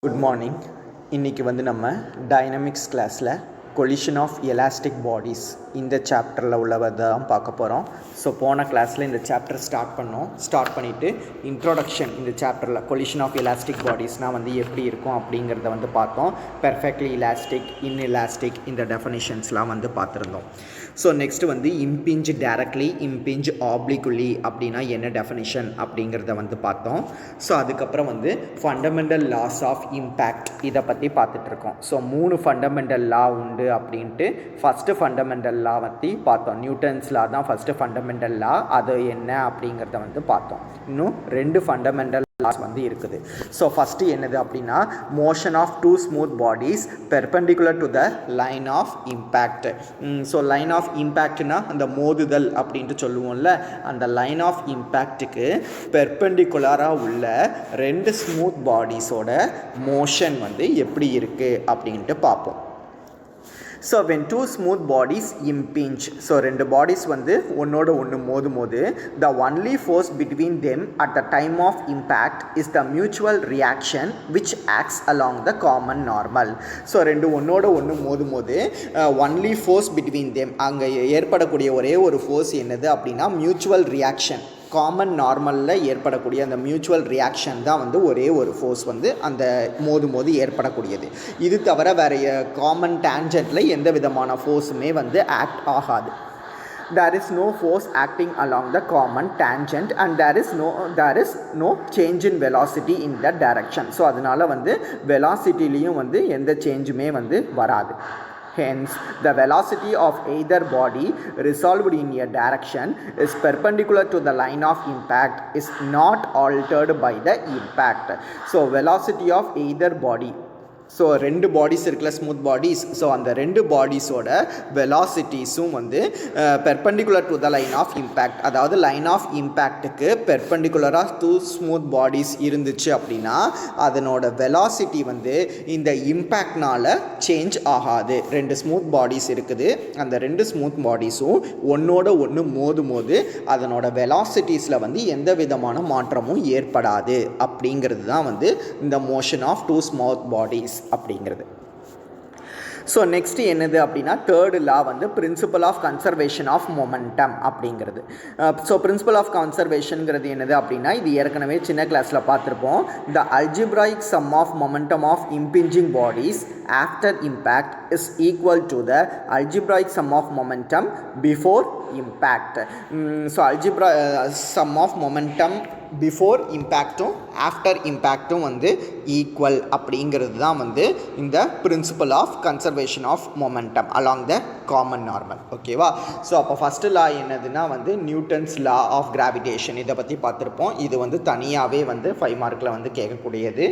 Good morning. இன்றைக்கி நம்ம dynamics கிளாஸில் கொலிஷன் ஆஃப் எலாஸ்டிக் பாடிஸ் இந்த சாப்டரில் உள்ளதை தான் பார்க்க போகிறோம். ஸோ போன கிளாஸில் இந்த சாப்டர் ஸ்டார்ட் பண்ணிவிட்டு இன்ட்ரோடக்ஷன் இந்த சாப்டரில் கொலிஷன் ஆஃப் எலாஸ்டிக் பாடிஸ்னால் எப்படி இருக்கும் அப்படிங்கிறத பார்த்தோம். பெர்ஃபெக்ட்லி இலாஸ்டிக், இன்எலாஸ்டிக் இந்த டெஃபனிஷன்ஸ்லாம் பார்த்துருந்தோம். ஸோ நெக்ஸ்ட்டு இம்பிஞ்ச் டைரக்ட்லி, இம்பிஞ்ச் ஆப்ளிக்குலி அப்படின்னா என்ன டெஃபனிஷன் அப்படிங்கிறத பார்த்தோம். ஸோ அதுக்கப்புறம் ஃபண்டமெண்டல் லாஸ் ஆஃப் இம்பேக்ட் இதை பற்றி பார்த்துட்ருக்கோம். ஸோ 3 ஃபண்டமெண்டல் லா உண்டு அப்படின்ட்டு ஃபஸ்ட்டு ஃபண்டமெண்டல் லா பார்த்தோம். நியூட்டன்ஸ் லா தான் ஃபஸ்ட்டு ஃபண்டமெண்டல் லா. அது என்ன அப்படிங்கிறத பார்த்தோம். இன்னும் 2 ஃபண்டமெண்டல் லாஸ் இருக்குது. ஸோ ஃபஸ்ட்டு என்னது அப்படின்னா motion of 2 smooth bodies perpendicular to the line of impact. So line of இம்பேக்ட்னா அந்த மோதுதல் அப்படின்ட்டு சொல்லுவோம்ல, அந்த லைன் ஆஃப் இம்பேக்ட்டுக்கு பெர்பெண்டிகுலராக உள்ள 2 ஸ்மூத் பாடிஸோட மோஷன் எப்படி இருக்குது அப்படின்ட்டு பார்ப்போம். So when 2 smooth bodies impinge, so 2 bodies ஒன்னோட ஒன்று மோதும்போது the only force between them at the time of impact is the mutual reaction which acts along the common normal. So 2 ஒன்னோட ஒன்று மோதும்போது only force between them, அங்கே ஏற்படக்கூடிய ஒரே ஒரு force என்னது அப்படின்னா மியூச்சுவல் ரியாக்ஷன். காமன் நார்மலில் ஏற்படக்கூடிய அந்த மியூச்சுவல் ரியாக்ஷன் தான் ஒரே ஒரு ஃபோர்ஸ் அந்த மோது ஏற்படக்கூடியது. இது தவிர வேறு காமன் டேஞ்சன்ட்டில் எந்த விதமான ஃபோர்ஸுமே ஆக்ட் ஆகாது. There is no force acting along the common tangent and there is no change in velocity in that direction. So அதனால் வெலாசிட்டிலையும் எந்த சேஞ்சுமே வராது. Hence, the velocity of either body resolved in a direction is perpendicular to the line of impact is not altered by the impact. So, velocity of either body. So 2 bodies இருக்குல்ல, smooth bodies. So அந்த 2 பாடிஸோட வெலாசிட்டிஸும் perpendicular to the line of impact, அதாவது line of இம்பேக்ட்டுக்கு பெர்பெண்டிகுலராக 2 smooth bodies இருந்துச்சு அப்படின்னா அதனோட வெலாசிட்டி இந்த இம்பேக்ட்னால் சேஞ்ச் ஆகாது. 2 ஸ்மூத் பாடிஸ் இருக்குது, அந்த 2 ஸ்மூத் பாடிஸும் ஒன்றோட ஒன்று மோதும்போது அதனோட வெலாசிட்டிஸில் எந்த விதமான மாற்றமும் ஏற்படாது. அப்படிங்கிறது தான் இந்த மோஷன் ஆஃப் 2 ஸ்மூத் பாடிஸ் அப்படிங்கிறது. ஸோ நெக்ஸ்ட்டு என்னது அப்படின்னா third law principle of conservation of momentum அப்படிங்கிறது. ஸோ பிரின்சிபல் ஆஃப் கன்சர்வேஷனுங்கிறது என்னது அப்படின்னா இது ஏற்கனவே சின்ன கிளாஸில் பார்த்துருப்போம். The algebraic sum of momentum of impinging bodies after impact is equal to the algebraic sum of momentum before impact. So algebra sum of momentum before இம்பேக்டும் ஆஃப்டர் இம்பேக்டும் ஈக்குவல் அப்படிங்கிறது தான் இந்த principle of conservation of momentum along the common normal. ஓகேவா? So அப்போ first லா என்னதுன்னா Newton's law of gravitation. இதை பற்றி பார்த்துருப்போம். இது தனியாகவே 5 மார்க்கில் கேட்கக்கூடியது.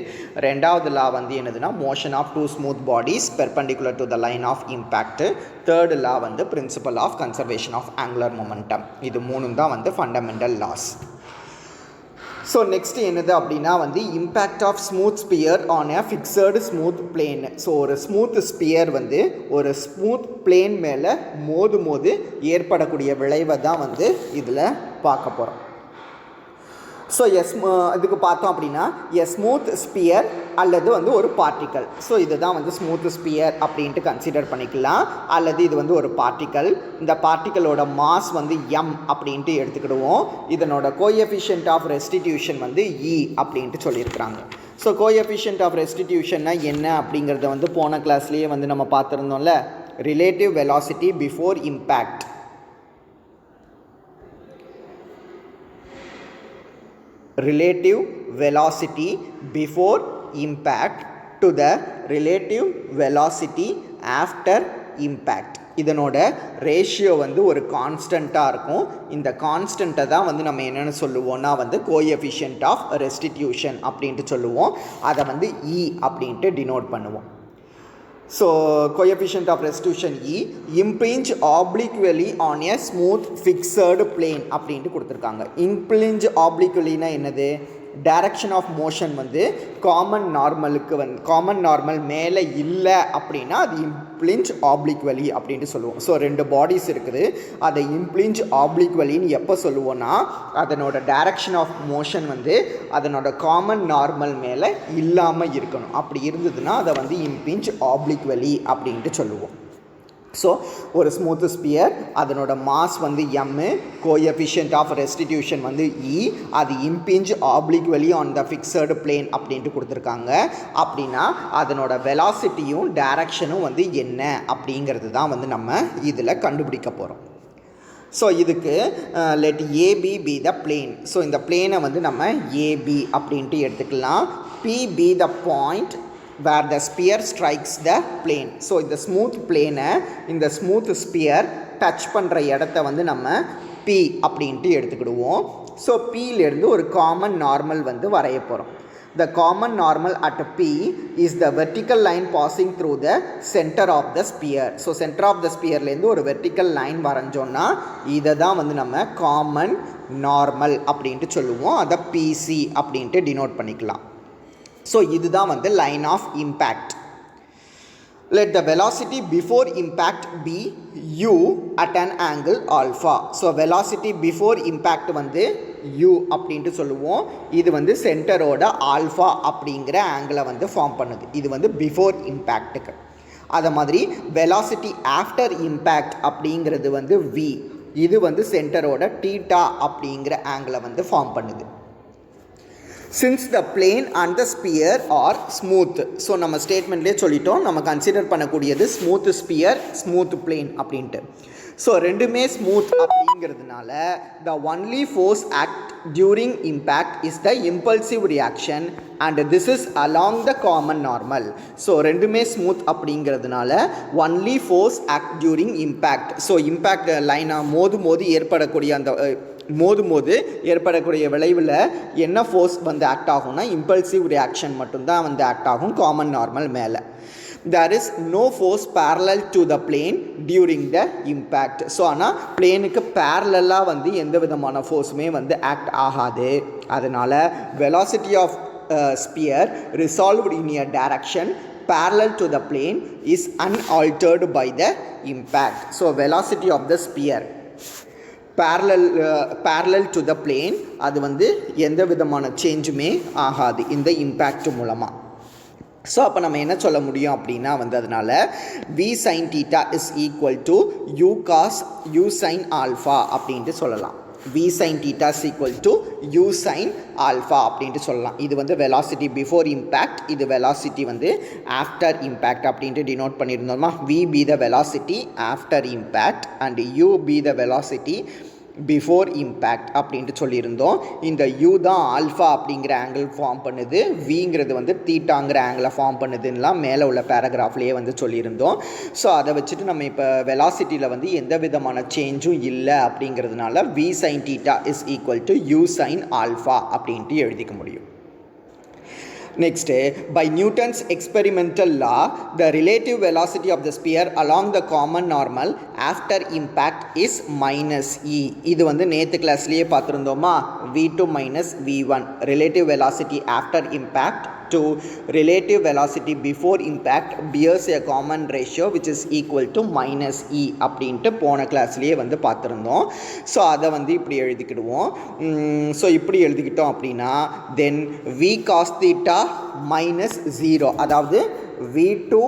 ரெண்டாவது லா என்னதுன்னா motion of 2 smooth bodies perpendicular to the line of impact. Third law principle of conservation of angular momentum. இது 3 தான் ஃபண்டமெண்டல் லாஸ். ஸோ நெக்ஸ்ட்டு என்னது அப்படின்னா impact of smooth sphere on a fixed smooth plane. So ஒரு smooth sphere ஒரு smooth plane மேலே மோது ஏற்படக்கூடிய விளைவை தான் இதில் பார்க்க போகிறோம். ஸோ இதுக்கு பார்த்தோம் அப்படின்னா ஸ்மூத் ஸ்பியர் அல்லது ஒரு பார்ட்டிக்கல். ஸோ இதுதான் ஸ்மூத் ஸ்பியர் அப்படின்ட்டு கன்சிடர் பண்ணிக்கலாம். அல்லது இது ஒரு பார்ட்டிக்கல். இந்த பார்ட்டிக்கலோட மாஸ் எம் அப்படின்ட்டு எடுத்துக்கிடுவோம். இதனோட கோஎஃபிஷியன்ட் ஆஃப் ரெஸ்டிடியூஷன் இ அப்படின்ட்டு சொல்லியிருக்கிறாங்க. ஸோ கோஎஃபிஷியன்ட் ஆஃப் ரெஸ்டிடியூஷன்னா என்ன அப்படிங்கிறத போன கிளாஸ்லேயே நம்ம பார்த்துருந்தோம்ல. Relative velocity before impact. Relative velocity before impact to the relative velocity after impact. இதனோட ரேஷியோ ஒரு கான்ஸ்டண்ட்டாக இருக்கும். இந்த கான்ஸ்டண்ட்டை தான் நம்ம என்னென்னு சொல்லுவோம்னா கோஎஃபிஷியன்ட் ஆஃப் ரெஸ்டிடியூஷன் அப்படின்ட்டு சொல்லுவோம். அதை இ அப்படின்ட்டு டினோட் பண்ணுவோம். So coefficient of restitution E impinge obliquely on a smooth fixed plane அப்படின்ட்டு கொடுத்துருக்காங்க. இம்பிஞ்ச் ஆப்ளிக்வலினா என்னது? டைரக்ஷன் ஆஃப் மோஷன் வந்து காமன் நார்மல் மேலே இல்லை அப்படின்னா அது இம்ப்ளிஞ்ச் ஆப்ளிக்வலி அப்படின்ட்டு சொல்லுவோம். ஸோ 2 பாடிஸ் இருக்குது, அதை இம்ப்ளிஞ்ச் ஆப்ளிக்வலின்னு எப்போ சொல்லுவோன்னா அதனோட டைரக்ஷன் ஆஃப் மோஷன் வந்து அதனோட காமன் நார்மல் மேலே இல்லாமல் இருக்கணும். அப்படி இருந்ததுன்னா அதை வந்து இம்ப்ளிஞ்ச் ஆப்ளிக்வலி அப்படின்ட்டு சொல்லுவோம். ஸோ ஒரு ஸ்மூத் ஸ்பியர் அதனோட மாஸ் வந்து m, கோஎஃபிஷியன்ட் ஆஃப் ரெஸ்டிடியூஷன் வந்து e, அது இம்பிஞ்ச் obliquely on the fixed plane அப்படின்ட்டு கொடுத்துருக்காங்க. அப்படின்னா அதனோட வெலாசிட்டியும் டைரக்ஷனும் வந்து என்ன அப்படிங்கிறது தான் வந்து நம்ம இதில் கண்டுபிடிக்க போகிறோம். ஸோ இதுக்கு let A B be the plane. So இந்த பிளேனை வந்து நம்ம ஏபி அப்படின்ட்டு எடுத்துக்கலாம். P be the point where the sphere strikes the plane. So இந்த ஸ்மூத் பிளேனை இந்த ஸ்மூத் ஸ்பியர் டச் பண்ணுற இடத்த வந்து நம்ம P அப்படின்ட்டு எடுத்துக்கிடுவோம். ஸோ Pலேருந்து ஒரு காமன் நார்மல் வந்து வரைய போகிறோம். The common normal at P is the vertical line passing through the center of the sphere. So center of the sphereலேருந்து ஒரு vertical line வரைஞ்சோன்னா இதை தான் வந்து நம்ம காமன் நார்மல் அப்படின்ட்டு சொல்லுவோம். அதை PC அப்படின்ட்டு டினோட் பண்ணிக்கலாம். ஸோ இதுதான் வந்து line of impact. Let the velocity before impact be u at an angle alpha. So velocity before impact வந்து u அப்படின்ட்டு சொல்லுவோம். இது வந்து சென்டரோட ஆல்ஃபா அப்படிங்கிற ஆங்கிளை வந்து ஃபார்ம் பண்ணுது. இது வந்து பிஃபோர் இம்பேக்ட்டுக்கு. அதை மாதிரி வெலாசிட்டி ஆஃப்டர் இம்பேக்ட் அப்படிங்கிறது வந்து v. இது வந்து சென்டரோட தீட்டா அப்படிங்கிற ஆங்கிளை வந்து ஃபார்ம் பண்ணுது. Since the plane and the sphere are smooth, so நம்ம ஸ்டேட்மெண்ட்லேயே சொல்லிட்டோம் நம்ம கன்சிடர் பண்ணக்கூடியது ஸ்மூத் ஸ்பியர் ஸ்மூத் பிளேன் அப்படின்ட்டு. ஸோ ரெண்டுமே ஸ்மூத் அப்படிங்கிறதுனால the only force act during impact is the impulsive reaction and this is along the common normal. So ரெண்டுமே smooth அப்படிங்கிறதுனால only force act during impact. So impact லைனாக மோது ஏற்படக்கூடிய அந்த மோது ஏற்படக்கூடிய விளைவில் என்ன ஃபோர்ஸ் வந்து ஆக்ட் ஆகும்னா இம்பல்சிவ் ரியாக்ஷன் மட்டும்தான் வந்து ஆக்ட் ஆகும் காமன் நார்மல் மேலே. there is no force parallel to the plane during the impact. So ஆனால் பிளேனுக்கு பேரலாக வந்து எந்த விதமான ஃபோர்ஸுமே வந்து ஆக்ட் ஆகாது. அதனால் velocity of sphere resolved in a direction parallel to the plane is unaltered by the impact. So velocity of the sphere parallel to the plane அது வந்து எந்த விதமான சேஞ்சுமே ஆகாது இந்த இம்பேக்ட் மூலமாக. ஸோ அப்போ நம்ம என்ன சொல்ல முடியும் அப்படின்னா வந்து அதனால் v sin theta is equal to u cos u sin alpha அப்படின்ட்டு சொல்லலாம். v sin theta is equal to u sin alpha அப்படின்ட்டு சொல்லலாம். இது வந்து velocity before impact, இது velocity வந்து after impact அப்படின்ட்டு denote பண்ணியிருந்தோமா. v be the velocity after impact and u be the velocity before impact அப்படின்ட்டு சொல்லியிருந்தோம். இந்த u தான் ஆல்ஃபா அப்படிங்கிற ஆங்கிள் ஃபார்ம் பண்ணுது, விங்கிறது வந்து தீட்டாங்கிற ஆங்கிளை ஃபார்ம் பண்ணுதுன்னெலாம் மேலே உள்ள பேராகிராஃப்லேயே வந்து சொல்லியிருந்தோம். ஸோ அதை வச்சுட்டு நம்ம இப்போ வெலாசிட்டியில் வந்து எந்த விதமான சேஞ்சும் இல்லை அப்படிங்கிறதுனால v sin theta is equal to u sin alpha அப்படின்ட்டு எழுதிக்க முடியும். Next, by Newton's experimental law, the relative velocity of the sphere along the common normal after impact is minus e. இது வந்து நேற்று கிளாஸ்லேயே பார்த்துருந்தோமா. v2 minus v1 relative velocity after impact to relative velocity before impact bears a common ratio which is equal to minus e அப்படின்ட்டு போன கிளாஸ்லேயே வந்து பார்த்துருந்தோம். So அதை வந்து இப்படி எழுதிக்கிடுவோம். ஸோ இப்படி எழுதிக்கிட்டோம் அப்படின்னா தென் v cos theta minus 0, அதாவது v2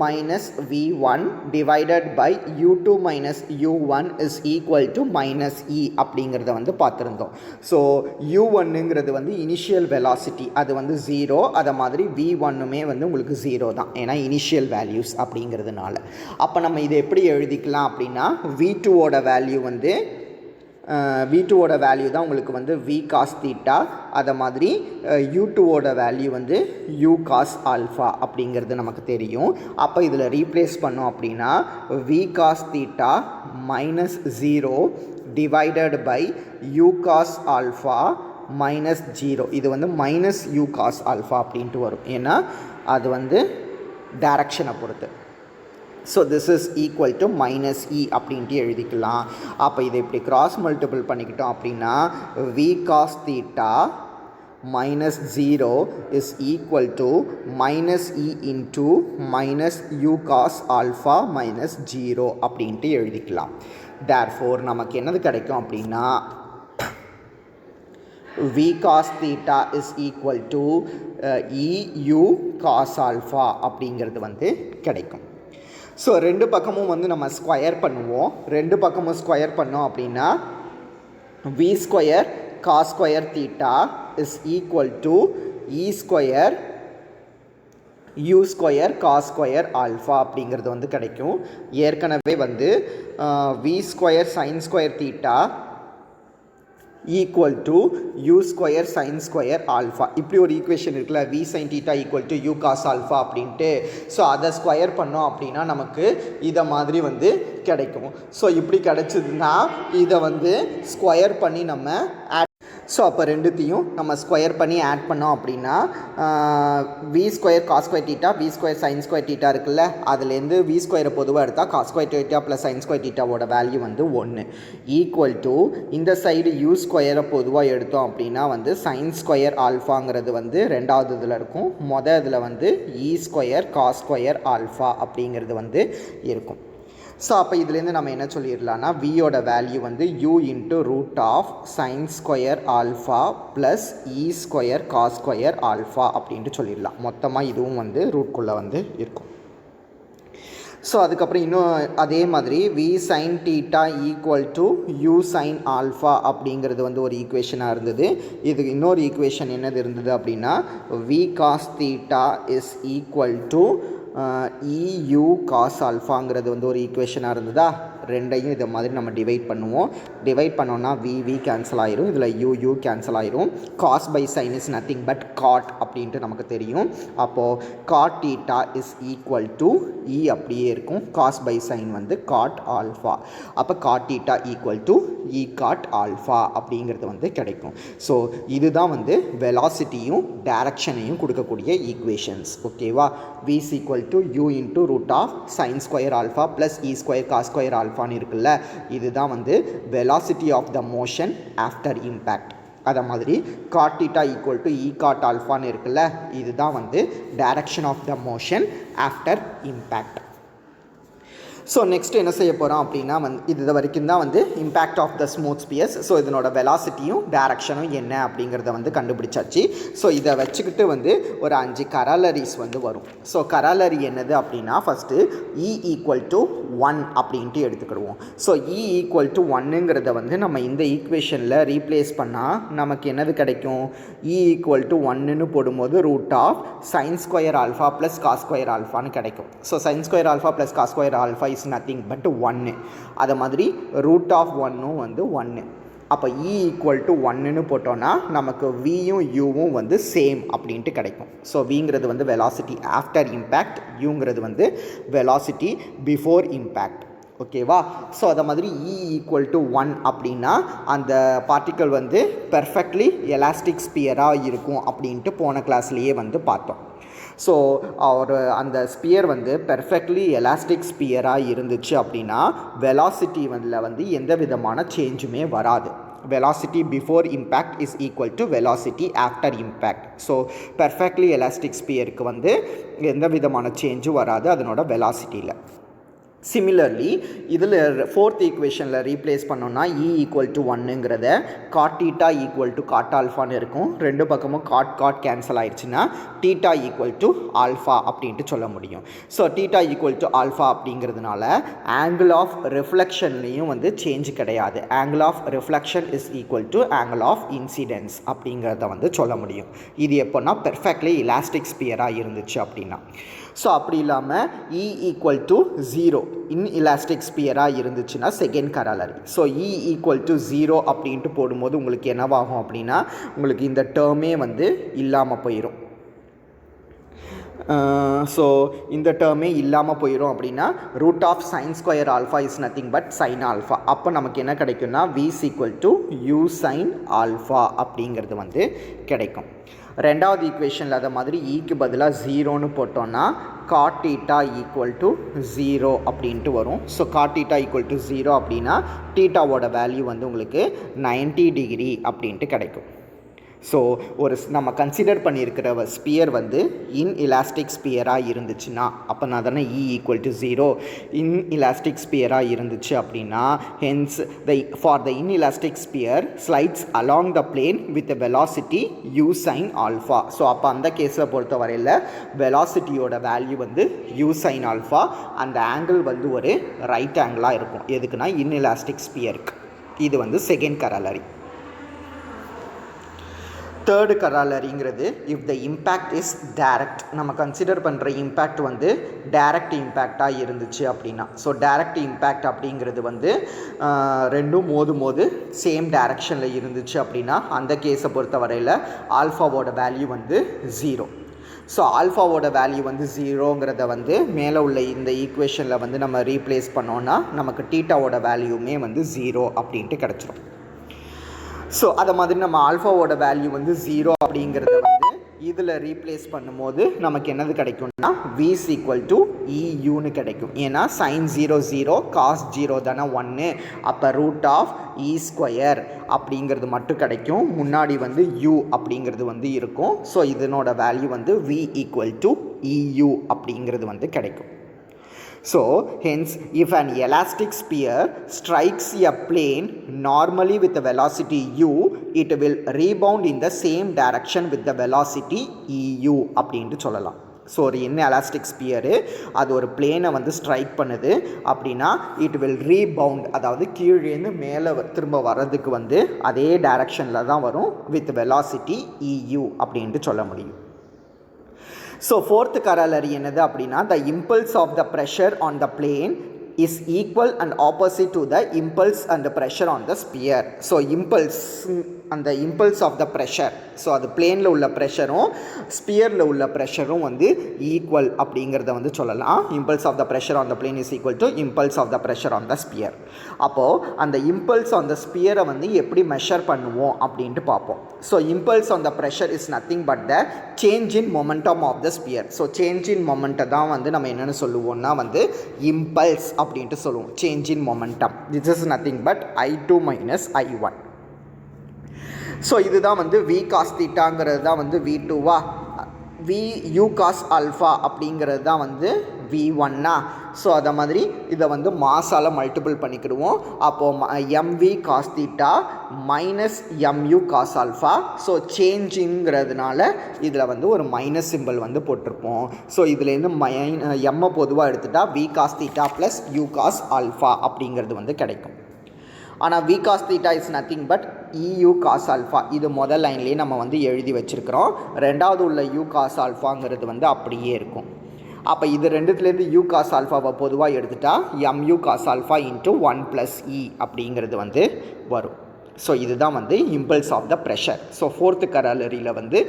minus v1 divided by u2 minus u1 is equal to minus e அப்படிங்கிறத வந்து பார்த்துருந்தோம். ஸோ u1ங்கிறது வந்து இனிஷியல் வெலாசிட்டி, அது வந்து 0. அதை மாதிரி v1மே வந்து உங்களுக்கு 0 தான், ஏன்னா இனிஷியல் வேல்யூஸ் அப்படிங்கிறதுனால. அப்போ நம்ம இதை எப்படி எழுதிக்கலாம் அப்படின்னா v2ஓட வேல்யூ வந்து v2ஓட வேல்யூ தான் உங்களுக்கு வந்து v cos theta, அதை மாதிரி u2ஓட வேல்யூ வந்து u cos alpha அப்படிங்கிறது நமக்கு தெரியும். அப்போ இதில் ரீப்ளேஸ் பண்ணோம் அப்படின்னா v cos theta minus 0 divided by u cos alpha minus 0, இது வந்து minus u cos alpha அப்படின்ட்டு வரும், ஏன்னா அது வந்து டைரக்ஷனை பொறுத்து. So this is equal to minus E அப்படின்ட்டு எழுதிக்கலாம். அப்போ இதை இப்படி கிராஸ் மல்டிபிள் பண்ணிக்கிட்டோம் அப்படின்னா V cos theta minus 0 is equal to minus e into minus u cos alpha minus 0 அப்படின்ட்டு எழுதிக்கலாம். therefore நமக்கு என்னது கிடைக்கும் அப்படின்னா v cos theta is equal to eu cos alpha அப்படிங்கிறது வந்து கிடைக்கும். ஸோ ரெண்டு பக்கமும் வந்து நம்ம ஸ்கொயர் பண்ணுவோம். ரெண்டு பக்கமும் ஸ்கொயர் பண்ணோம் அப்படின்னா v square cos square theta is equal to e square u square cos square alpha அப்படிங்கிறது வந்து கிடைக்கும். ஏற்கனவே வந்து v square sin square theta equal to u square sin square alpha இப்படி ஒரு ஈக்குவேஷன் இருக்குல்ல, v sin theta equal to u cos alpha அப்படின்ட்டு. So அதை ஸ்கொயர் பண்ணோம் அப்படின்னா நமக்கு இதை மாதிரி வந்து கிடைக்கும். ஸோ இப்படி கிடைச்சதுன்னா இதை வந்து ஸ்கொயர் பண்ணி நம்ம ஆட். ஸோ அப்போ ரெண்டுத்தையும் நம்ம ஸ்கொயர் பண்ணி ஆட் பண்ணோம் அப்படின்னா V square cos square theta V square sin square theta இருக்குல்ல, அதுலேருந்து வி ஸ்கொயரை பொதுவாக எடுத்தால் cos square theta plus sin square டீட்டாவோட வேல்யூ வந்து 1 ஈக்குவல் டு இந்த சைடு யூ ஸ்கொயரை பொதுவாக எடுத்தோம் அப்படின்னா வந்து சைன் ஸ்கொயர் ஆல்ஃபாங்கிறது வந்து ரெண்டாவது இதில் இருக்கும். இதில் வந்து E square cos square alpha அப்படிங்கிறது வந்து இருக்கும். ஸோ அப்போ இதுலேருந்து நம்ம என்ன சொல்லிடலாம்னா வியோட வேல்யூ வந்து u into root of sign square alpha plus E square cos square alpha அப்படின்ட்டு சொல்லிடலாம். மொத்தமாக இதுவும் வந்து ரூட்குள்ளே வந்து இருக்கும். ஸோ அதுக்கப்புறம் இன்னும் அதே மாதிரி V sine theta equal to U sine alpha அப்படிங்கிறது வந்து ஒரு ஈக்குவேஷனாக இருந்தது. இதுக்கு இன்னொரு ஈக்குவேஷன் என்னது இருந்தது அப்படின்னா V cos theta is equal to EU cos ஆல்ஃபாங்கிறது வந்து ஒரு ஈக்குவேஷனாக இருந்ததா. ரெண்டையும் இதை மாதிரி நம்ம டிவைட் பண்ணுவோம். டிவைட் பண்ணோன்னா வி கேன்சல் ஆயிரும், இதில் யூ கேன்சல் ஆயிரும். Cos by sin is nothing but cot அப்படின்ட்டு நமக்கு தெரியும். அப்போது cot theta is equal to E அப்படியே இருக்கும். காஸ் பை சைன் வந்து காட் ஆல்ஃபா. அப்போ cot theta equal to E cot alpha அப்படிங்கிறது வந்து கிடைக்கும். ஸோ இதுதான் வந்து வெலாசிட்டியும் டைரக்ஷனையும் கொடுக்கக்கூடிய ஈக்குவேஷன்ஸ். ஓகேவா? v is equal to u into root of sin square alpha plus e square cos square alpha இருக்குல்ல, இதுதான் வந்து velocity of the motion after impact. அதை மாதிரி cot theta equal to e cot alpha இருக்குல்ல, இதுதான் வந்து direction of the motion after impact. So next என்ன செய்ய போகிறோம் அப்படின்னா இது வரைக்கும் தான் வந்து impact of the smooth spheres. So இதனோட வெலாசிட்டியும் டேரக்ஷனும் என்ன அப்படிங்கிறத வந்து கண்டுபிடிச்சாச்சு. ஸோ இதை வச்சுக்கிட்டு வந்து ஒரு 5 கராலரிஸ் வந்து வரும். ஸோ கராலரி என்னது அப்படின்னா ஃபஸ்ட்டு இ ஈக்குவல் டு 1 அப்படின்ட்டு எடுத்துக்கிடுவோம். ஸோ இ ஈக்குவல் டு 1ங்கிறத வந்து நம்ம இந்த ஈக்குவேஷனில் ரீப்ளேஸ் பண்ணால் நமக்கு என்னது கிடைக்கும்? இ ஈக்குவல் டு 1ன்னு போடும்போது root of sign square alpha plus cos square ஆல்ஃபான்னு கிடைக்கும். So sin square alpha plus cos square alpha is nothing but 1. அதை மாதிரி ரூட் ஆஃப் 1ம் வந்து 1. அப்போ இ ஈக்குவல் டு 1ன்னு போட்டோன்னா நமக்கு வியும் யூவும் வந்து சேம் அப்படின்ட்டு கிடைக்கும். ஸோ விங்கிறது வந்து வெலாசிட்டி ஆஃப்டர் இம்பேக்ட், யூங்கிறது வந்து வெலாசிட்டி பிஃபோர் இம்பேக்ட். ஓகேவா? ஸோ அதை மாதிரி இ ஈக்குவல் டு 1 அப்படின்னா அந்த பார்ட்டிக்கல் வந்து பெர்ஃபெக்ட்லி எலாஸ்டிக் ஸ்பியராக இருக்கும் அப்படின்ட்டு போன கிளாஸ்லேயே வந்து பார்த்தோம். ஸோ அந்த ஸ்பியர் வந்து பெர்ஃபெக்ட்லி எலாஸ்டிக் ஸ்பியராக இருந்துச்சு அப்படின்னா வெலாசிட்டி வந்து எந்த விதமான சேஞ்சுமே வராது. velocity before impact is equal to velocity after impact. So perfectly elastic ஸ்பியருக்கு வந்து எந்த விதமான சேஞ்சும் வராது அதனோட வெலாசிட்டியில். சிமிலர்லி இதில் 4th ஈக்குவேஷனில் ரீப்ளேஸ் பண்ணோன்னா இ ஈக்குவல் டு 1ங்கிறத cot theta equal to cot ஆல்ஃபான்னு இருக்கும். ரெண்டு பக்கமும் காட் கேன்சல் ஆயிடுச்சுன்னா டீட்டா ஈக்குவல் டு ஆல்ஃபா அப்படின்ட்டு சொல்ல முடியும். So theta equal to alpha அப்படிங்கிறதுனால ஆங்கிள் ஆஃப் ரிஃப்ளெக்ஷன்லேயும் வந்து சேஞ்ச் கிடையாது. Angle of reflection is equal to angle of incidence அப்படிங்கிறத வந்து சொல்ல முடியும். இது எப்போன்னா பெர்ஃபெக்ட்லி எலாஸ்டிக் ஸ்பியராக இருந்துச்சு அப்படின்னா. ஸோ அப்படி இல்லாமல் E equal to 0 inelastic ஸ்பியராக இருந்துச்சுன்னா second corollary. So E equal to 0 அப்படின்ட்டு போடும்போது உங்களுக்கு என்னவாகும் அப்படின்னா உங்களுக்கு இந்த டேர்மே வந்து இல்லாமல் போயிடும். ஸோ இந்த டேர்மே இல்லாமல் போயிடும் அப்படின்னா root of sign square alpha is nothing but sine alpha. அப்போ நமக்கு என்ன கிடைக்கும்னா v is equal to u sin alpha அப்படிங்கிறது வந்து கிடைக்கும். ரெண்டாவது ஈக்குவேஷனில் அதை மாதிரி ஈக்கு பதிலாக 0ன்னு போட்டோன்னா cot theta equal to 0 அப்படின்ட்டு வரும். So cot theta equal to 0 அப்படின்னா தீட்டாவோட வேல்யூ வந்து உங்களுக்கு 90 டிகிரி அப்படின்ட்டு கிடைக்கும். ஸோ ஒரு நம்ம கன்சிடர் பண்ணியிருக்கிற ஸ்பியர் வந்து இன்எலாஸ்டிக் ஸ்பியராக இருந்துச்சுன்னா அப்போ நான் தானே E ஈக்குவல் டு 0 இன்எலாஸ்டிக் ஸ்பியராக இருந்துச்சு அப்படின்னா hence for the inelastic sphere slides along the plane with velocity u sin alpha. So அப்போ அந்த கேஸை பொறுத்த வரையில் வெலாசிட்டியோட வேல்யூ வந்து u sin ஆல்ஃபா. அந்த ஆங்கிள் வந்து ஒரு ரைட் ஆங்கிளாக இருக்கும். எதுக்குன்னா இன்எலாஸ்டிக் ஸ்பியருக்கு. இது வந்து செகண்ட் கராலரி. தேர்டு கராலரிங்கிறது if the impact is direct. நம்ம கன்சிடர் பண்ணுற இம்பேக்ட் வந்து டைரக்ட் இம்பேக்டாக இருந்துச்சு அப்படின்னா. ஸோ டைரக்ட் இம்பேக்ட் அப்படிங்கிறது வந்து ரெண்டும் மோது சேம் டைரக்ஷனில் இருந்துச்சு அப்படின்னா அந்த கேஸை பொறுத்த வரையில் ஆல்ஃபாவோட வேல்யூ வந்து 0. ஸோ ஆல்ஃபாவோட வேல்யூ வந்து 0ங்கிறத வந்து மேலே உள்ள இந்த ஈக்குவேஷனில் வந்து நம்ம ரீப்ளேஸ் பண்ணோன்னா நமக்கு தீட்டாவோட வேல்யூமே வந்து 0 அப்படின்ட்டு கிடச்சிரும். ஸோ அதை மாதிரி நம்ம ஆல்ஃபாவோட வேல்யூ வந்து 0 அப்படிங்கிறத வந்து இதில் ரீப்ளேஸ் பண்ணும்போது நமக்கு என்னது கிடைக்கும்னா v is equal to EUன்னு கிடைக்கும். ஏன்னா sin 0 0 cos 0 தானே 1. அப்போ ரூட் ஆஃப் E ஸ்கொயர் அப்படிங்கிறது மட்டும் கிடைக்கும். முன்னாடி வந்து u அப்படிங்கிறது வந்து இருக்கும். ஸோ இதனோட வேல்யூ வந்து v equal to EU அப்படிங்கிறது வந்து கிடைக்கும். So hence if an elastic sphere strikes a plane normally with the velocity u, it will rebound in the same direction with the velocity eu அப்படின்ட்டு சொல்லலாம். So ஒரு inelastic spear அது ஒரு பிளேனை வந்து ஸ்ட்ரைக் பண்ணுது அப்படின்னா இட் வில் ரீபவுண்ட், அதாவது கீழேருந்து மேலே திரும்ப வர்றதுக்கு வந்து அதே டைரக்ஷனில் தான் வரும் வித் வெலாசிட்டி eu அப்படின்ட்டு சொல்ல முடியும். ஸோ ஃபோர்த்து கராலரி என்னது அப்படின்னா the impulse of the pressure on the plane is equal and opposite to the impulse and the pressure on the sphere. So impulse அந்த impulse of the pressure, so அது பிளேனில் உள்ள ப்ரெஷரும் ஸ்பியரில் உள்ள ப்ரெஷரும் வந்து equal அப்படிங்கிறத வந்து சொல்லலாம். Impulse of the pressure on the plane is equal to impulse of the pressure on the sphere. அப்போது அந்த இம்பல்ஸ் ஆன் த ஸ்பியரை வந்து எப்படி மெஷர் பண்ணுவோம் அப்படின்ட்டு பார்ப்போம். So impulse on the pressure is nothing but the change in momentum of the sphere. So change in மொமெண்ட்டை தான் வந்து நம்ம என்னென்னு சொல்லுவோம்னா வந்து இம்பல்ஸ் அப்படின்ட்டு சொல்லுவோம். Change in momentum. This is nothing but I2 minus I1. So இதுதான் வந்து v cos தீட்டாங்கிறது தான் வந்து v2வா, v u cos ஆல்ஃபா அப்படிங்கிறது தான் வந்து v1னா. ஸோ அதை மாதிரி இதை வந்து மாஸால் மல்டிபிள் பண்ணிக்கிடுவோம். அப்போது mv cos theta minus mu cos alpha. So சேஞ்சிங்கிறதுனால இதில் வந்து ஒரு மைனஸ் சிம்பிள் வந்து போட்டிருப்போம். ஸோ இதுலேருந்து எம்மை பொதுவாக எடுத்துட்டா v cos theta plus u cos alpha அப்படிங்கிறது வந்து கிடைக்கும். ஆனால் v cos theta is nothing but EU cos alpha. இது முதல் லைன்லேயே நம்ம வந்து எழுதி வச்சுருக்கிறோம். ரெண்டாவது உள்ள u cos alphaங்கிறது வந்து அப்படியே இருக்கும். அப்போ இது ரெண்டுத்துலேருந்து u cos alphaவை பொதுவாக எடுத்துட்டா mu cos alpha into 1 plus e அப்படிங்கிறது வந்து வரும். ஸோ இதுதான் வந்து impulse of the pressure. So fourth கராலரியில் வந்து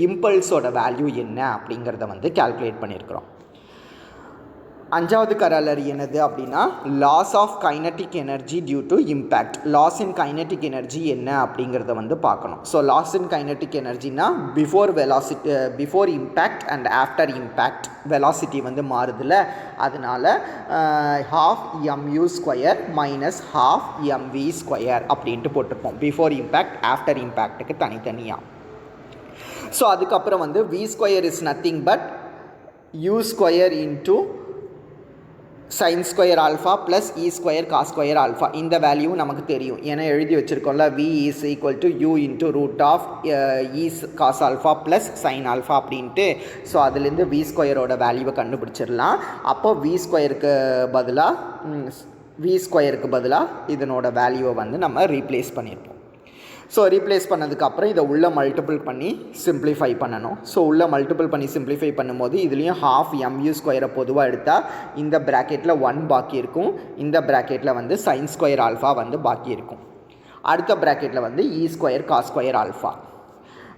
இம்பல்ஸோட வேல்யூ என்ன அப்படிங்கிறத வந்து கால்குலேட் பண்ணியிருக்கிறோம். அஞ்சாவது கராலரி என்னது அப்படின்னா loss of kinetic energy due to impact. Loss in kinetic energy என்ன அப்படிங்கிறத வந்து பார்க்கணும். ஸோ லாஸ் இன் கைனட்டிக் எனர்ஜினா before impact and after impact velocity வந்து மாறுதில்ல, அதனால half mu square minus half mv square அப்படின்ட்டு போட்டிருப்போம். பிஃபோர் இம்பேக்ட் ஆஃப்டர் இம்பேக்ட்டுக்கு தனித்தனியாக. ஸோ அதுக்கப்புறம் வந்து v square is nothing but u square into sin square alpha plus E square cos square alpha. இந்த value நமக்கு தெரியும், ஏன்னா எழுதி வச்சுருக்கோம்ல v is equal to u into root of E cos alpha plus sine alpha அப்படின்ட்டு. So அதுலேருந்து v ஸ்கொயரோட வேல்யூவை கண்டுபிடிச்சிடலாம். அப்போ v ஸ்கொயருக்கு பதிலாக இதனோட வேல்யூவை வந்து நம்ம ரீப்ளேஸ் பண்ணியிருப்போம். ஸோ ரீப்ளேஸ் பண்ணதுக்கப்புறம் இதை உள்ளே மல்டிபிள் பண்ணி சிம்ப்ளிஃபை பண்ணணும். ஸோ உள்ளே மல்டிபிள் பண்ணி சிம்ப்ளிஃபை பண்ணும்போது இதுலேயும் half mu ஸ்கொயரை பொதுவாக எடுத்தால் இந்த ப்ராக்கெட்டில் 1 பாக்கி இருக்கும், இந்த ப்ராக்கெட்டில் வந்து சைன் ஸ்கொயர் ஆல்ஃபா வந்து பாக்கி இருக்கும். அடுத்த ப்ராக்கெட்டில் வந்து E square cos square alpha.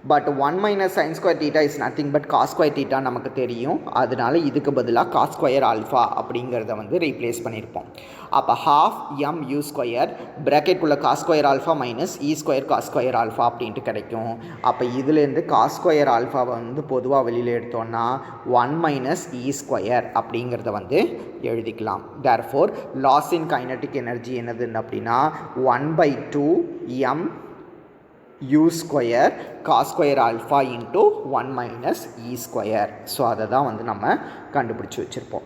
But 1 minus sin square theta is nothing but cos square theta நமக்கு தெரியும். அதனால இதுக்கு பதிலாக காஸ் ஸ்கொயர் ஆல்ஃபா அப்படிங்கிறத வந்து ரீப்ளேஸ் பண்ணியிருப்போம். அப்போ ½ mu ஸ்கொயர் ப்ராக்கெட்டுக்குள்ளே cos square alpha minus E square cos square alpha அப்படின்ட்டு கிடைக்கும். அப்போ இதுலேருந்து காஸ் ஸ்கொயர் ஆல்ஃபாவை வந்து பொதுவாக வெளியில் எடுத்தோன்னா 1 மைனஸ் இ ஸ்கொயர் அப்படிங்கிறத வந்து எழுதிக்கலாம். Therefore loss in kinetic energy என்னதுன்னு அப்படின்னா 1/2 m u square cos square alpha into 1 minus E square. So அதை தான் வந்து நம்ம கண்டுபிடிச்சி வச்சுருப்போம்.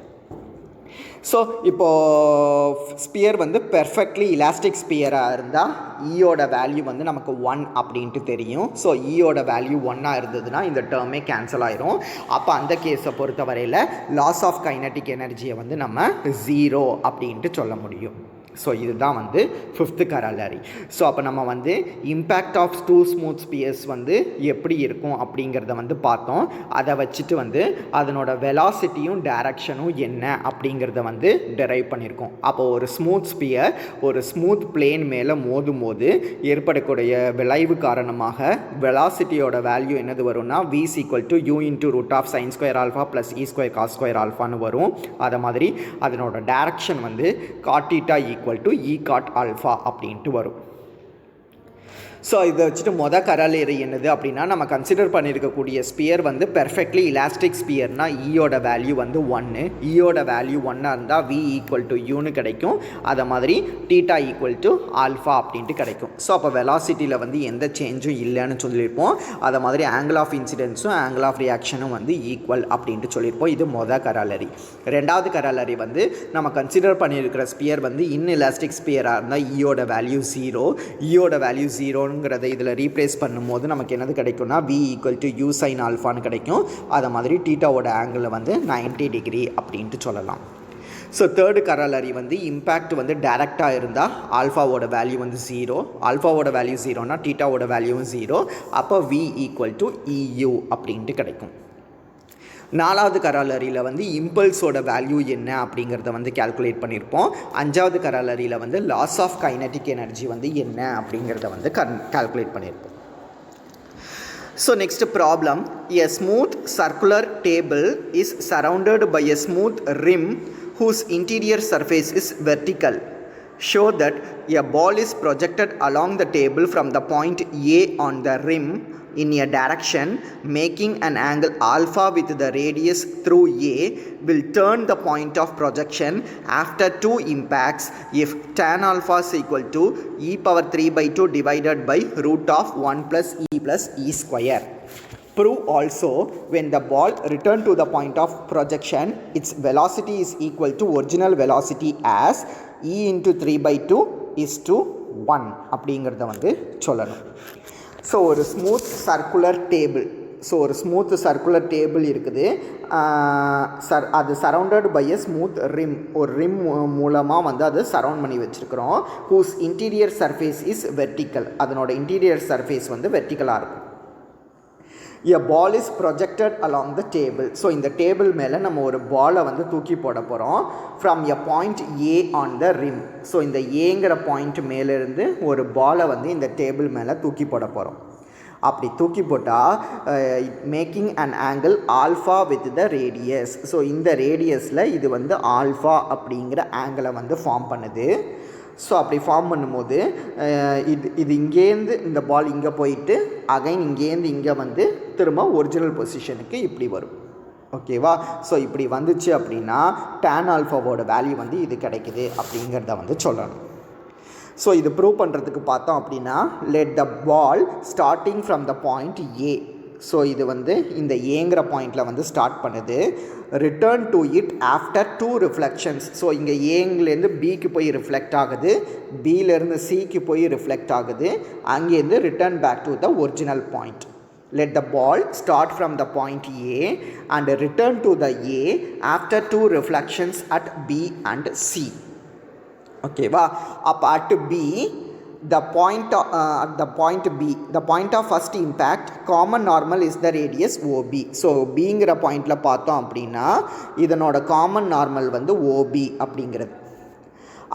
ஸோ இப்போது ஸ்பியர் வந்து பெர்ஃபெக்ட்லி இலாஸ்டிக் ஸ்பியராக இருந்தால் ஈயோட வேல்யூ வந்து நமக்கு 1 அப்படின்ட்டு தெரியும். ஸோ ஈயோட வேல்யூ 1ஆக இருந்ததுன்னா இந்த டேர்மே கேன்சல் ஆயிரும். அப்போ அந்த கேஸை பொறுத்த வரையில் லாஸ் ஆஃப் கைனடிக் எனர்ஜியை வந்து நம்ம 0 அப்படின்ட்டு சொல்ல முடியும். ஸோ இதுதான் வந்து 5th கராலரி. ஸோ அப்போ நம்ம வந்து இம்பேக்ட் ஆஃப் 2 ஸ்மூத் ஸ்பியர்ஸ் வந்து எப்படி இருக்கும் அப்படிங்கிறத வந்து பார்த்தோம். அதை வச்சுட்டு வந்து அதனோட வெலாசிட்டியும் டைரக்ஷனும் என்ன அப்படிங்கிறத வந்து டெரைவ் பண்ணியிருக்கோம். அப்போ ஒரு ஸ்மூத் ஸ்பியர் ஒரு ஸ்மூத் பிளேன் மேலே மோதும் போது ஏற்படக்கூடிய விளைவு காரணமாக வெலாசிட்டியோட வேல்யூ என்னது வரும்னா v = u × √sin square alpha plus E square cos square ஆல்ஃபான்னு வரும். அதை மாதிரி அதனோட டைரக்ஷன் வந்து cot θ = E cot alpha அப்படின்ட்டு வரும். ஸோ இதை வச்சுட்டு கராலரி என்னது அப்படின்னா நம்ம கன்சிடர் பண்ணியிருக்கக்கூடிய ஸ்பியர் வந்து பெர்ஃபெக்ட்லி இலாஸ்டிக் ஸ்பியர்னால் ஈயோட வேல்யூ வந்து 1. ஈயோட வேல்யூ 1ஆக இருந்தால் v = uன்னு கிடைக்கும். அதை மாதிரி θ = ஆல்ஃபா அப்படின்ட்டு கிடைக்கும். ஸோ அப்போ வெலாசிட்டியில் வந்து எந்த சேஞ்சும் இல்லைன்னு சொல்லியிருப்போம். அதை மாதிரி ஆங்கிள் ஆஃப் இன்சிடென்ஸும் ஆங்கிள் ஆஃப் ரியாக்ஷனும் வந்து ஈக்குவல் அப்படின்ட்டு சொல்லியிருப்போம். இது கராலரி. ரெண்டாவது கராலரி வந்து நம்ம கன்சிடர் பண்ணியிருக்கிற ஸ்பியர் வந்து இன்எலாஸ்டிக் ஸ்பியராக இருந்தால் ஈயோட வேல்யூ 0. ஈயோட வேல்யூ 0 இதில் ரீப்ளேஸ் பண்ணும்போது நமக்கு என்னது கிடைக்கும்னா v = u sin ஆல்ஃபான்னு கிடைக்கும். அதை மாதிரி தீட்டாவோட ஆங்கிள் வந்து 90 டிகிரி அப்படின்ட்டு சொல்லலாம். ஸோ தேர்டு கராலரி வந்து இம்பேக்ட் வந்து டைரக்டாக இருந்தால் ஆல்ஃபாவோட வேல்யூ வந்து 0. ஆல்ஃபாவோட வேல்யூ 0னா தீட்டாவோட வேல்யூவும் 0. அப்போ v = eu அப்படின்ட்டு கிடைக்கும். நாலாவது கராலரியில் வந்து இம்பல்ஸோட வேல்யூ என்ன அப்படிங்கிறத வந்து கேல்குலேட் பண்ணியிருப்போம். அஞ்சாவது கராலரியில் வந்து லாஸ் ஆஃப் கைனடிக் எனர்ஜி வந்து என்ன அப்படிங்கிறத வந்து கேல்குலேட் பண்ணியிருப்போம். So next problem, a smooth circular table is surrounded by a smooth rim whose interior surface is vertical. Show that a ball is projected along the table from the point A on the rim in a direction making an angle alpha with the radius through A will turn the point of projection after 2 impacts if tan alpha is equal to e⁻³ divided by √1 plus e square. Prove also when the ball returned to the point of projection its velocity is equal to original velocity as e × 3/2 = 1 அப்படிங்கிறத வந்து சொல்லணும். So ஒரு smooth circular table இருக்குது. அது surrounded by a smooth rim. ஒரு rim மூலமாக வந்து அது சரவுண்ட் பண்ணி வச்சுருக்கிறோம். Whose interior surface is vertical. அதனோட இன்டீரியர் சர்ஃபேஸ் வந்து வெர்டிக்கலாக இருக்கும். a ball is projected along the table. So இந்த டேபிள் மேலே நம்ம ஒரு பாலை வந்து தூக்கி போட போகிறோம் from a point A on the rim. So இந்த ஏங்கிற பாயிண்ட் மேலேருந்து ஒரு பாலை வந்து இந்த டேபிள் மேலே தூக்கி போட போகிறோம். அப்படி தூக்கி போட்டால் making an angle alpha with the radius. So இந்த ரேடியஸில் இது வந்து ஆல்ஃபா அப்படிங்கிற ஆங்கிளை வந்து ஃபார்ம் பண்ணுது. ஸோ அப்படி ஃபார்ம் பண்ணும்போது இது இங்கேருந்து இந்த பால் இங்கே போயிட்டு அகைன் இங்கேருந்து இங்கே வந்து திரும்ப ஒரிஜினல் பொசிஷனுக்கு இப்படி வரும். ஓகேவா? ஸோ இப்படி வந்துச்சு அப்படின்னா tan ஆல்ஃபாவோட வேல்யூ வந்து இது கிடைக்குது அப்படிங்கிறத வந்து சொல்லணும். ஸோ இது ப்ரூவ் பண்ணுறதுக்கு பார்த்தோம் அப்படின்னா let the ball starting from the point A. So இது வந்து இந்த ஏங்கிற பாயிண்டில் வந்து ஸ்டார்ட் பண்ணுது. Return to it after 2 reflections. So இங்கே ஏங்கிலேருந்து பிக்கு போய் ரிஃப்ளெக்ட் ஆகுது, பியிலேருந்து சிக்கு போய் ரிஃப்ளெக்ட் ஆகுது, அங்கேருந்து return back to the original point. Let the ball start from the point A and return to the A after 2 reflections at B and C. Okay, அப்போ at B the point of first impact common normal is the radius OB. So பிங்கிற பாயிண்டில் பார்த்தோம் அப்படின்னா இதனோட common normal வந்து OB அப்படிங்கிறது.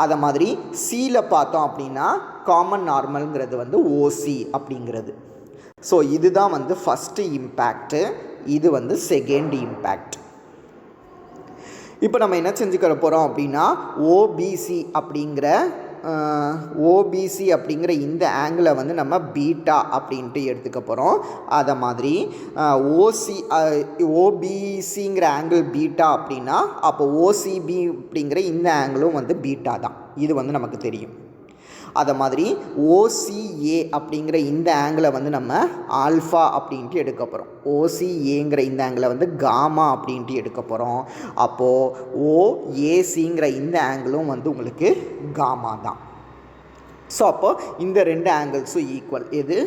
அதை மாதிரி சியில் பார்த்தோம் அப்படின்னா காமன் நார்மல்ங்கிறது வந்து OC அப்படிங்கிறது. ஸோ இதுதான் வந்து ஃபஸ்ட்டு இம்பேக்ட்டு, இது வந்து செகண்ட் இம்பேக்ட். இப்போ நம்ம என்ன செஞ்சுக்கிற போகிறோம் அப்படின்னா ஓபிசி அப்படிங்கிற இந்த ஆங்கிளை வந்து நம்ம பீட்டா அப்படின்ட்டு எடுத்துக்க போகிறோம். அதை மாதிரி ஓபிசிங்கிற ஆங்கிள் பீட்டா அப்படின்னா அப்போ ஓசிபி அப்படிங்கிற இந்த ஆங்கிளும் வந்து பீட்டா தான், இது வந்து நமக்கு தெரியும். அதை மாதிரி ஓசிஏ அப்படிங்கிற இந்த ஆங்கிளை வந்து நம்ம ஆல்ஃபா அப்படின்ட்டு எடுக்க போகிறோம். ஓசிஏங்கிற இந்த ஆங்கிளை வந்து காமா அப்படின்ட்டு எடுக்க போகிறோம். அப்போது ஓஏசிங்கிற இந்த ஆங்கிளும் வந்து உங்களுக்கு காமா தான். ஸோ அப்போது இந்த ரெண்டு ஆங்கிள்ஸும் ஈக்குவல். எது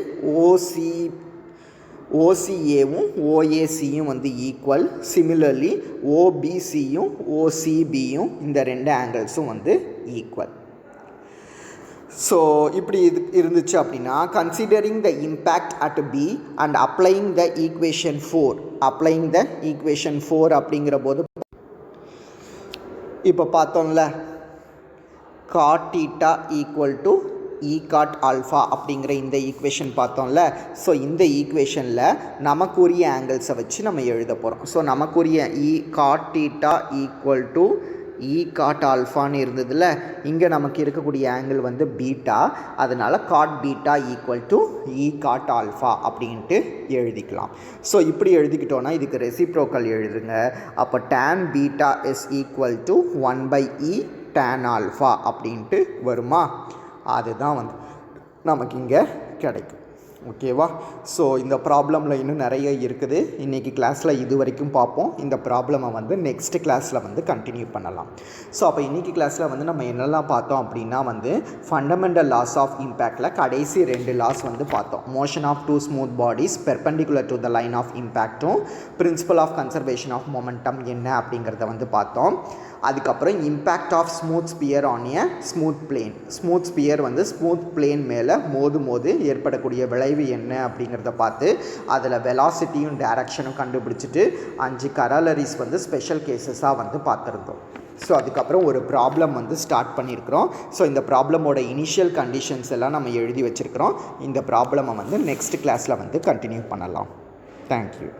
ஓசிஏவும் ஓஏசியும் வந்து ஈக்குவல். சிமிலர்லி ஓபிசியும் ஓசிபியும் இந்த ரெண்டு ஆங்கிள்ஸும் வந்து ஈக்குவல். ஸோ இப்படி இருந்துச்சு அப்படின்னா considering the impact at B and applying the equation 4 அப்படிங்கிற போது இப்போ பார்த்தோம்ல cot theta equal to E cot alpha அப்படிங்கிற இந்த ஈக்குவேஷன் பார்த்தோம்ல. ஸோ இந்த ஈக்குவேஷனில் நமக்குரிய ஆங்கிள்ஸை வச்சு நம்ம எழுத போகிறோம். ஸோ நமக்குரிய cot theta equal to E cot ஆல்ஃபான்னு இருந்ததில்ல, இங்கே நமக்கு இருக்கக்கூடிய ஆங்கிள் வந்து பீட்டா, அதனால் cot beta equal to E cot alpha அப்படின்ட்டு எழுதிக்கலாம். ஸோ இப்படி எழுதிக்கிட்டோன்னா இதுக்கு ரெசிப்ரோக்கல் எழுதுங்க. அப்போ tan beta is equal to 1/e tan alpha அப்படின்ட்டு வருமா? அதுதான் வந்து நமக்கு இங்கே கிடைக்கும். ஓகேவா? ஸோ இந்த ப்ராப்ளமில் இன்னும் நிறைய இருக்குது. இன்றைக்கி கிளாஸில் இது வரைக்கும் பார்ப்போம். இந்த ப்ராப்ளமை வந்து நெக்ஸ்ட் கிளாஸில் வந்து கண்டினியூ பண்ணலாம். ஸோ அப்போ இன்றைக்கி கிளாஸில் வந்து நம்ம என்னெல்லாம் பார்த்தோம் அப்படின்னா வந்து ஃபண்டமெண்டல் லாஸ் ஆஃப் இம்பேக்டில் கடைசி 2 லாஸ் வந்து பார்த்தோம். Motion of 2 smooth bodies perpendicular to the line of இம்பேக்டும் principle of conservation of momentum என்ன அப்படிங்கிறத வந்து பார்த்தோம். அதுக்கப்புறம் impact of smooth sphere on a smooth plane. Smooth sphere வந்து ஸ்மூத் பிளேன் மேலே மோது ஏற்படக்கூடிய விளைவு என்ன அப்படிங்கிறத பார்த்து அதில் வெலாசிட்டியும் டைரக்ஷனும் கண்டுபிடிச்சிட்டு 5 கராலரிஸ் வந்து ஸ்பெஷல் கேசஸாக வந்து பார்த்துருந்தோம். ஸோ அதுக்கப்புறம் ஒரு ப்ராப்ளம் வந்து ஸ்டார்ட் பண்ணியிருக்கிறோம். ஸோ இந்த ப்ராப்ளமோட இனிஷியல் கண்டிஷன்ஸ் எல்லாம் நம்ம எழுதி வச்சுருக்கிறோம். இந்த ப்ராப்ளமை வந்து நெக்ஸ்ட் கிளாஸில் வந்து கண்டினியூ பண்ணலாம். தேங்க்யூ.